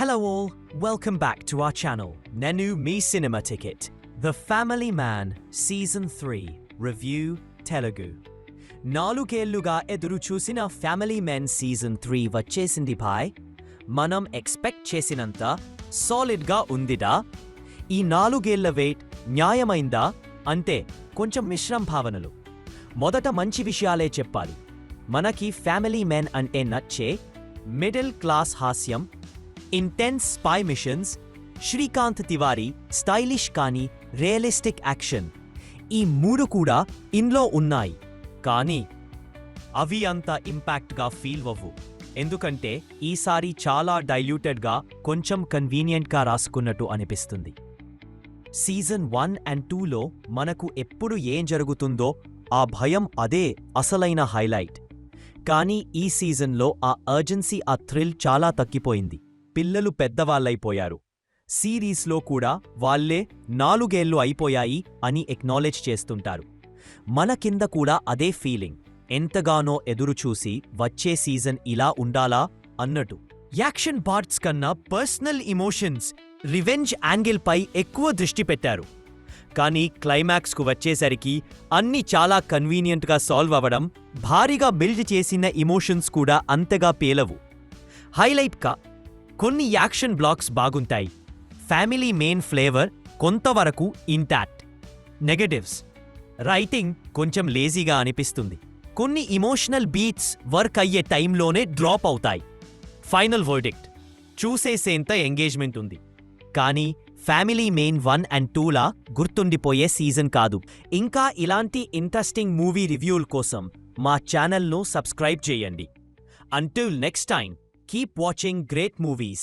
Hello all, welcome back to our channel, Nenu Me Cinema Ticket, The Family Man Season 3, Review Telugu. నాలుగేళ్లుగా ఎదురు చూసిన family men season 3 వచ్చేసింది భాయ్. మనం expect చేసినంత సాలిడ్గా ఉందిదా? ఈ నాలుగేళ్ల వెయిట్ న్యాయమైందా? అంటే కొంచెం మిశ్రం భావనలు. మొదట మంచి విషయాలే చెప్పాలి. మనకి ఫ్యామిలీ మెన్ అంటే నచ్చే మిడిల్ క్లాస్ హాస్యం, intense spy machines, Srikanth Tiwari stylish కానీ రియలిస్టిక్ యాక్షన్, ఈ మూడు కూడా ఇందులో ఉన్నాయి. కానీ అవి అంత ఇంపాక్ట్గా ఫీల్ అవ్వు. ఎందుకంటే ఈసారి చాలా డైల్యూటెడ్గా, కొంచెం కన్వీనియంట్గా రాసుకున్నట్టు అనిపిస్తుంది. సీజన్ 1 అండ్ 2లో మనకు ఎప్పుడు ఏం జరుగుతుందో ఆ భయం, అదే అసలైన హైలైట్. కానీ ఈ సీజన్లో ఆ అర్జెన్సీ, ఆ థ్రిల్ చాలా తగ్గిపోయింది. పిల్లలు పెద్దవాళ్ళైపోయారు. సిరీస్లో కూడా వాళ్లే 4 ఏళ్లు అయిపోయాయి అని ఎక్నాలెడ్జ్ చేస్తుంటారు. మన కింద కూడా అదే ఫీలింగ్. ఎంతగానో ఎదురుచూసి వచ్చే సీజన్ ఇలా ఉండాలా అన్నట్టు. యాక్షన్ పార్ట్స్ కన్నా పర్సనల్ ఇమోషన్స్, రివెంజ్ యాంగిల్పై ఎక్కువ దృష్టి పెట్టారు. కానీ క్లైమాక్స్కు వచ్చేసరికి అన్నీ చాలా కన్వీనియంట్గా సాల్వ్ అవ్వడం, భారీగా బిల్డ్ చేసిన ఇమోషన్స్ కూడా అంతగా పేలవు. హైలైట్గా కొన్ని యాక్షన్ బ్లాక్స్ బాగుంటాయి. ఫ్యామిలీ మెయిన్ ఫ్లేవర్ కొంతవరకు ఇంటాక్ట్. నెగటివ్స్: రైటింగ్ కొంచెం లేజీగా అనిపిస్తుంది. కొన్ని ఇమోషనల్ బీట్స్ వర్క్ అయ్యే టైంలోనే డ్రాప్ అవుతాయి. ఫైనల్ వర్డిక్ట్: చూసేసేంత ఎంగేజ్మెంట్ ఉంది. కానీ ఫ్యామిలీ మెయిన్ 1 అండ్ 2లా గుర్తుండిపోయే సీజన్ కాదు. ఇంకా ఇలాంటి ఇంట్రెస్టింగ్ మూవీ రివ్యూల కోసం మా ఛానల్ను సబ్స్క్రైబ్ చేయండి. Until next time, keep watching great movies.